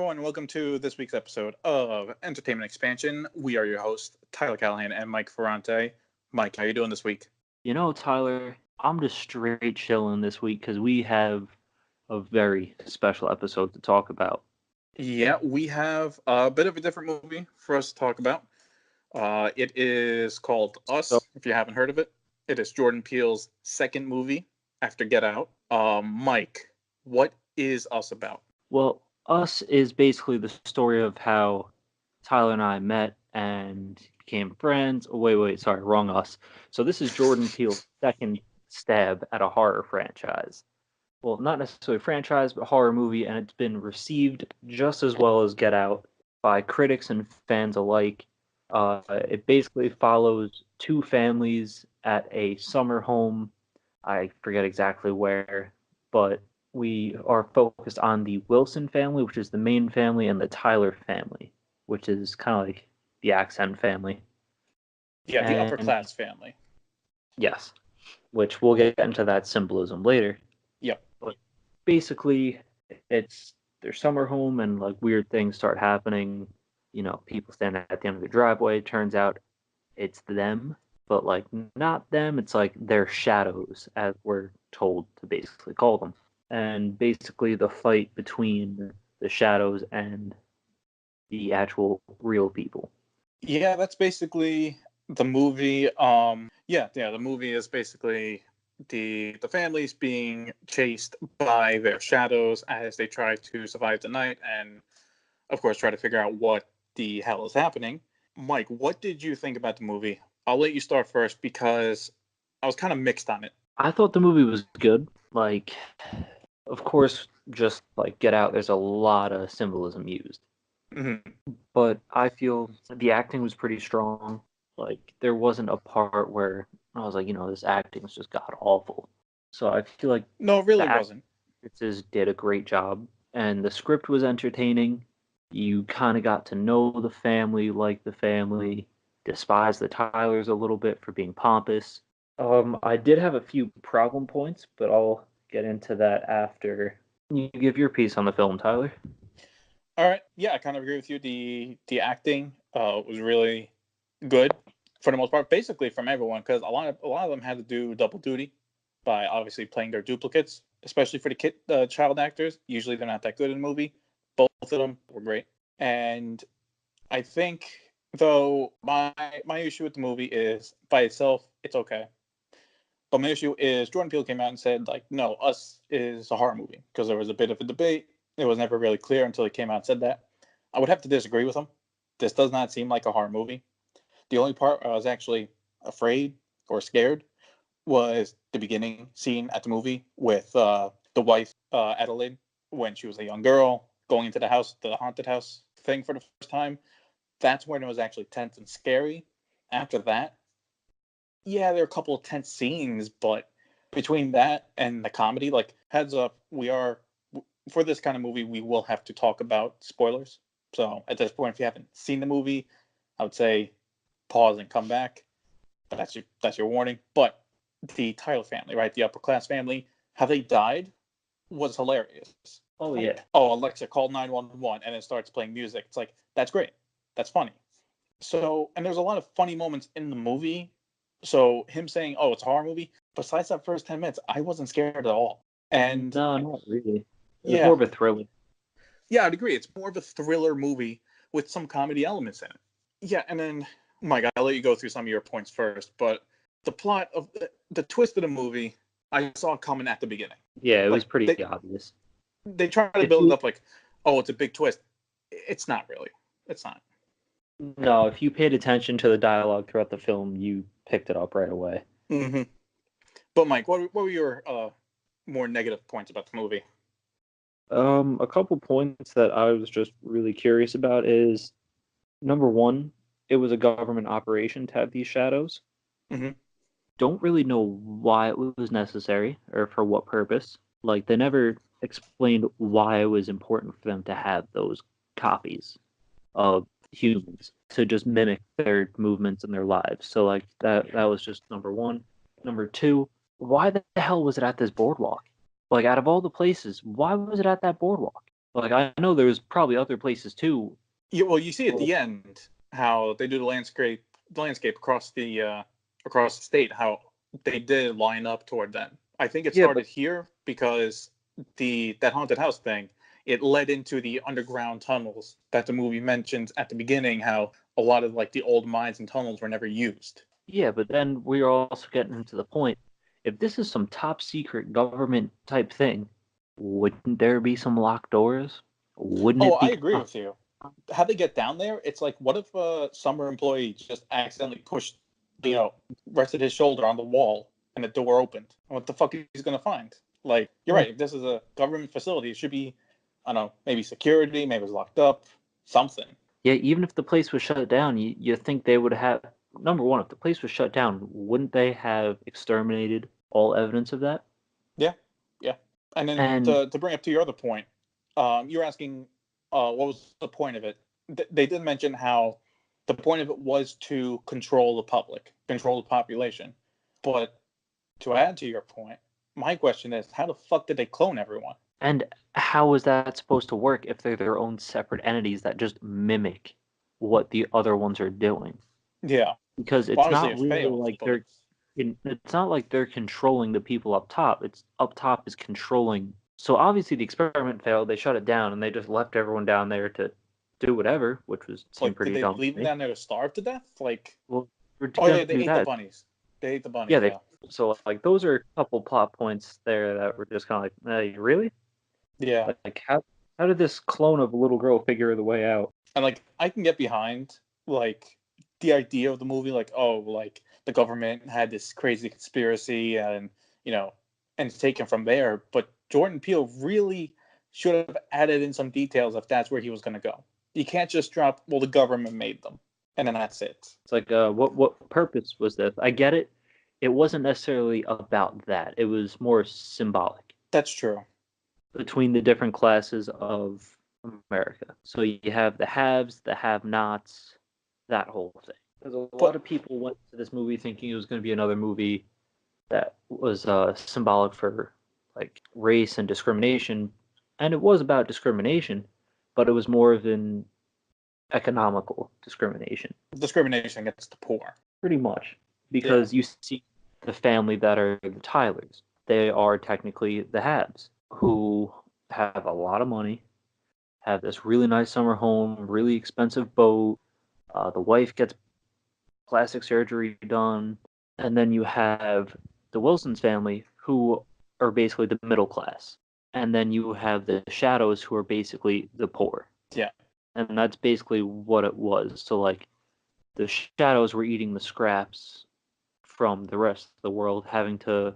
everyone. Welcome to this week's episode of Entertainment Expansion. We are your hosts, Tyler Callahan and Mike Ferrante. Mike, how you doing this week? Tyler, I'm just straight chilling this week because we have a very special episode to talk about. Yeah, we have a bit of a different movie for us to talk about. It is called So, Us, if you haven't heard of it. It is Jordan Peele's second movie after Get Out. Mike, what is Us about? well, Us is basically the story of how Tyler and I met and became friends. Oh, wait, sorry, wrong Us. So this is Jordan Peele's second stab at a horror franchise. Well, not necessarily franchise, but horror movie, and it's been received just as well as Get Out by critics and fans alike. It basically follows two families at a summer home. I forget exactly where, but we are focused on the Wilson family, which is the main family, and the Tyler family, which is kind of like the accent family. Yeah, the upper And class family. yes, which we'll get into that symbolism later. Yep. But basically, it's their summer home, and like weird things start happening. People stand at the end of the driveway. Turns out it's them, but like not them. It's like their shadows, as we're told to basically call them. And basically, the fight between the shadows and the actual real people. Yeah, that's basically the movie. The movie is basically the families being chased by their shadows as they try to survive the night and of course try to figure out what the hell is happening. Mike, what did you think about the movie? I'll let you start first because I was kind of mixed on it. I thought the movie was good. Like, of course, just like Get Out, there's a lot of symbolism used. Mm-hmm. But I feel the acting was pretty strong. Like there wasn't a part where I was like, this acting's just god awful. So I feel like No, it really the wasn't. actresses did a great job, and the script was entertaining. You kind of got to know the family, like the family, despise the Tylers a little bit for being pompous. I did have a few problem points, but I'll get into that after you give your piece on the film, Tyler. All right, yeah, I kind of agree with you. The acting was really good for the most part, basically from everyone, because a lot of them had to do double duty by obviously playing their duplicates, especially for the child actors. Usually they're not that good in a movie. Both of them were great, and I think though my issue with the movie is by itself it's okay, but my issue is Jordan Peele came out and said like no, Us is a horror movie because there was a bit of a debate. It was never really clear until he came out and said that. I would have to disagree with him. This does not seem like a horror movie. The only part I was actually afraid or scared was the beginning scene at the movie with the wife, Adelaide, when she was a young girl going into the house, the haunted house thing for the first time. That's when it was actually tense and scary. After that, yeah, there are a couple of tense scenes, but between that and the comedy, like heads up, we are for this kind of movie, we will have to talk about spoilers. So at this point, if you haven't seen the movie, I would say pause and come back. But that's your warning. But the Tyler family, right, the upper class family, how they died was hilarious. Oh yeah. Like, oh, Alexa, call 911, and it starts playing music. It's like that's great, that's funny. So, and there's a lot of funny moments in the movie. So him saying, "Oh, it's a horror movie," besides that first 10 minutes, I wasn't scared at all. And No, not really. It was more yeah, of a thriller. yeah, I'd agree. It's more of a thriller movie with some comedy elements in it. Yeah, and then Mike, I'll let you go through some of your points first, but the plot of the twist of the movie, I saw coming at the beginning. Yeah, it was Like pretty obvious. they try to If build it you up like, oh, it's a big twist. It's not really. It's not. no, if you paid attention to the dialogue throughout the film, you picked it up right away. Mm-hmm. But Mike, what were your more negative points about the movie? A couple points that I was just really curious about is number one, it was a government operation to have these shadows. Mm-hmm. Don't really know why it was necessary or for what purpose. Like they never explained why it was important for them to have those copies of humans to just mimic their movements and their lives. So like that was just number one. Number two, why the hell was it at this boardwalk? Like out of all the places, why was it at that boardwalk? Like I know there's probably other places too. Yeah, well, you see at Well, the end how they do the landscape across the state, how they did line up toward them. I think it yeah, but started here because the that haunted house thing, it led into the underground tunnels that the movie mentions at the beginning. How a lot of like the old mines and tunnels were never used. yeah, but then we are also getting into the point. If this is some top secret government type thing, wouldn't there be some locked doors? Wouldn't Oh, it I be? agree with you. How they get down there? It's like, what if a summer employee just accidentally pushed, rested his shoulder on the wall and the door opened? What the fuck he's gonna find? Like, you're Yeah, right. If this is a government facility, it should be, I don't know, maybe security, maybe it's locked up, something. yeah. Even if the place was shut down, you think they would have number one. If the place was shut down, wouldn't they have exterminated all evidence of that? Yeah, yeah. And then And to bring up to your other point, you're asking, what was the point of it? They did mention how the point of it was to control the public, control the population. But to add to your point, my question is, how the fuck did they clone everyone? and how is that supposed to work if they're their own separate entities that just mimic what the other ones are doing? Yeah, Because well, it's obviously not it really failed, like but it's not like they're controlling the people up top. It's up top is controlling. So obviously the experiment failed. They shut it down and they just left everyone down there to do whatever, which was seemed like, did pretty they dumb leave to them me. down there to starve to death? Like, Well, we're oh gonna yeah, they do ate the that. bunnies. They ate the bunnies. Yeah, they Yeah, so like those are a couple plot points there that were just kind of like, really? yeah. Like how did this clone of a little girl figure the way out? And like, I can get behind like the idea of the movie, like, oh, like the government had this crazy conspiracy, and you know, and it's taken from there. But Jordan Peele really should have added in some details if that's where he was going to go. You can't just drop, well, the government made them, and then that's it. It's like, what purpose was this? I get it. It wasn't necessarily about that. It was more symbolic That's true. between the different classes of America. So you have the haves, the have-nots, that whole thing. Because a lot But of people went to this movie thinking it was going to be another movie that was symbolic for like race and discrimination, and it was about discrimination, but it was more of an economical discrimination. discrimination against the poor. Pretty much. Yeah. Because you see the family that are the Tylers. They are technically the haves who have a lot of money, have this really nice summer home, really expensive boat. The wife gets plastic surgery done. And then you have the Wilsons family who are basically the middle class. And then you have the Shadows who are basically the poor. Yeah. And that's basically what it was. So, like, the Shadows were eating the scraps from the rest of the world, having to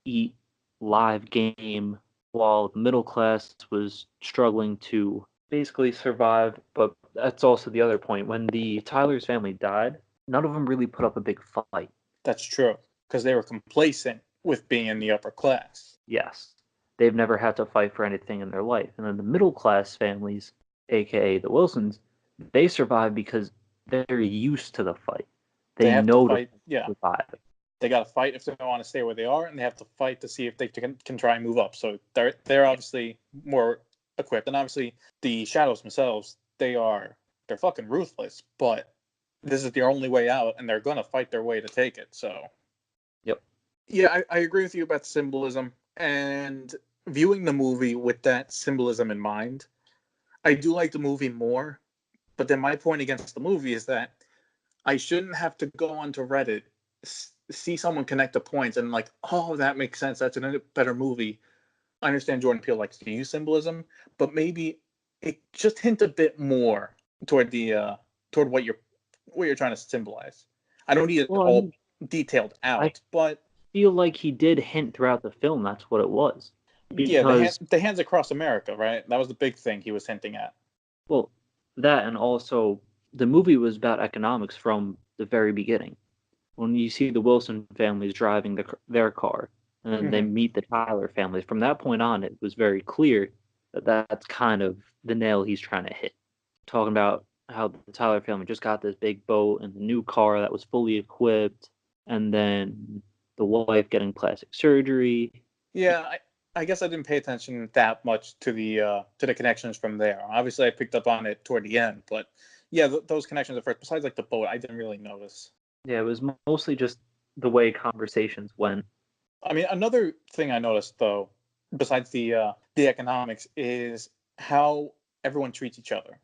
eat live game while the middle class was struggling to basically survive. But that's also the other point. When the Tyler's family died, none of them really put up a big fight. That's true. Because they were complacent with being in the upper class. Yes, they've never had to fight for anything in their life. And then the middle class families, aka the Wilsons, they survive because they're used to the fight. They They have to know to fight. Yeah. survive. They got to fight if they want to stay where they are, and they have to fight to see if they can try and move up. So they're obviously more equipped, and obviously the shadows themselves, they're fucking ruthless. But this is their only way out, and they're gonna fight their way to take it. So Yep. yeah, I agree with you about the symbolism, and viewing the movie with that symbolism in mind, I do like the movie more. But then my point against the movie is that I shouldn't have to go onto Reddit, see someone connect the points, and like, oh, that makes sense. That's a better movie. I understand Jordan Peele likes to use symbolism, but maybe it just hint a bit more toward the toward what you're trying to symbolize. I don't need it Well, I all mean, detailed I out, but feel like he did hint throughout the film that's what it was. yeah, Because, the hands across America, right? That was the big thing he was hinting at. well, that and also the movie was about economics from the very beginning. When you see the Wilson families driving their car, and then they Mm-hmm. meet the Tyler families, from that point on, it was very clear that that's kind of the nail he's trying to hit. Talking about how the Tyler family just got this big boat and the new car that was fully equipped, and then the wife getting plastic surgery. Yeah, I guess I didn't pay attention that much to the connections from there. Obviously, I picked up on it toward the end, but yeah, those connections at first, besides like the boat, I didn't really notice. Yeah, it was mostly just the way conversations went. I mean, another thing I noticed though, besides the economics, is how everyone treats each other.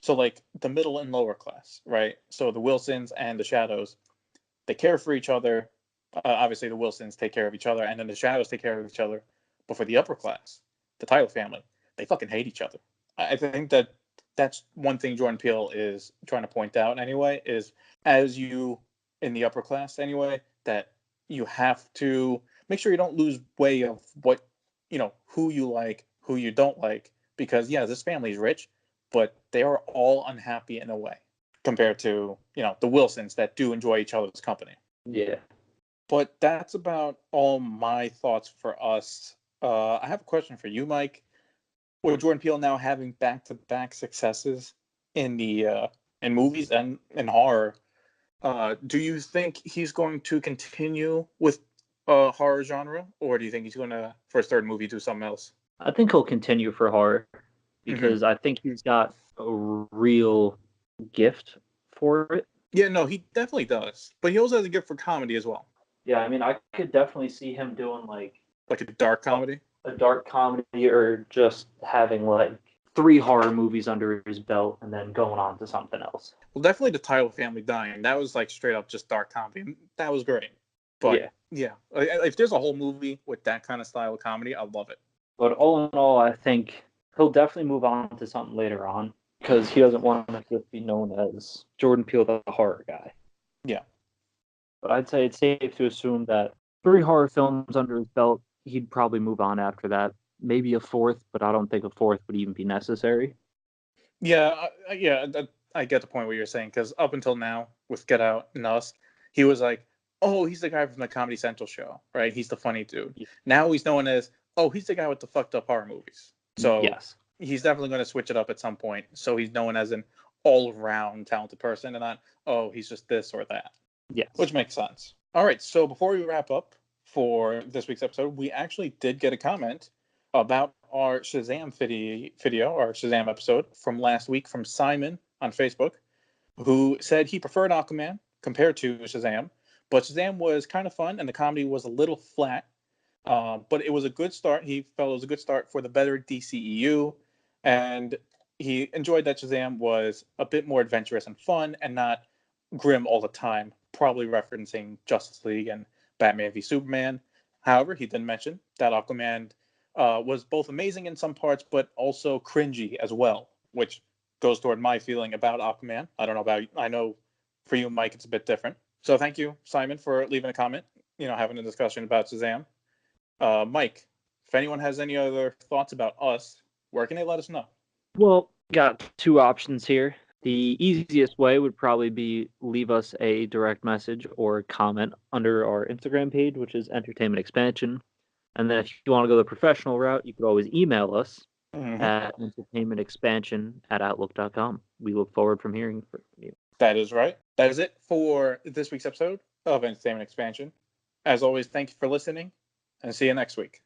So like the middle and lower class, right? So the Wilsons and the Shadows, they care for each other. Obviously, the Wilsons take care of each other, and then the Shadows take care of each other. But for the upper class, the Tyler family, they fucking hate each other. I think that that's one thing Jordan Peele is trying to point out anyway, is as you in the upper class anyway, that you have to make sure you don't lose way of what, who you like, who you don't like, because yeah, this family is rich, but they are all unhappy in a way compared to, the Wilsons that do enjoy each other's company. Yeah. But that's about all my thoughts for us. I have a question for you, Mike. With Jordan Peele now having back-to-back successes in the in movies and in horror, do you think he's going to continue with horror genre, or do you think he's going to, for his third movie, do something else? I think he'll continue for horror Mm-hmm. because I think he's got a real gift for it. Yeah, no, he definitely does. But he also has a gift for comedy as well, Yeah, I mean, I could definitely see him doing like a dark comedy. a dark comedy or just having like three horror movies under his belt and then going on to something else. Well, definitely the Tyler family dying. That was like straight up just dark comedy. That was great. But Yeah. yeah, if there's a whole movie with that kind of style of comedy, I'd love it. But all in all, I think he'll definitely move on to something later on because he doesn't want to just be known as Jordan Peele, the horror guy. Yeah. But I'd say it's safe to assume that three horror films under his belt, he'd probably move on after that. Maybe a fourth, but I don't think a fourth would even be necessary. Yeah, I get the point what you're saying, because up until now with Get Out and Us, he was like, oh, he's the guy from the Comedy Central show, right? He's the funny dude. Now he's known as, oh, he's the guy with the fucked up horror movies. So Yes. he's definitely going to switch it up at some point. So he's known as an all-around talented person, and not, oh, he's just this or that, Yes. which makes sense. All right, so before we wrap up for this week's episode, we actually did get a comment about our Shazam video, our Shazam episode from last week from Simon on Facebook, who said he preferred Aquaman compared to Shazam, but Shazam was kind of fun and the comedy was a little flat. But it was a good start. He felt it was a good start for the better DCEU, and he enjoyed that Shazam was a bit more adventurous and fun and not grim all the time, probably referencing Justice League and Batman v Superman. However, he did mention that Aquaman was both amazing in some parts, but also cringy as well, which goes toward my feeling about Aquaman. I don't know about you. I know for you, Mike, it's a bit different. So thank you, Simon, for leaving a comment, having a discussion about Shazam. Mike, if anyone has any other thoughts about us, where can they let us know? Well, got two options here. The easiest way would probably be leave us a direct message or comment under our Instagram page, which is Entertainment Expansion. And then if you want to go the professional route, you could always email us Mm-hmm. at entertainmentexpansion@outlook.com. We look forward from hearing from you. That is right. That is it for this week's episode of Entertainment Expansion. As always, thank you for listening, and see you next week.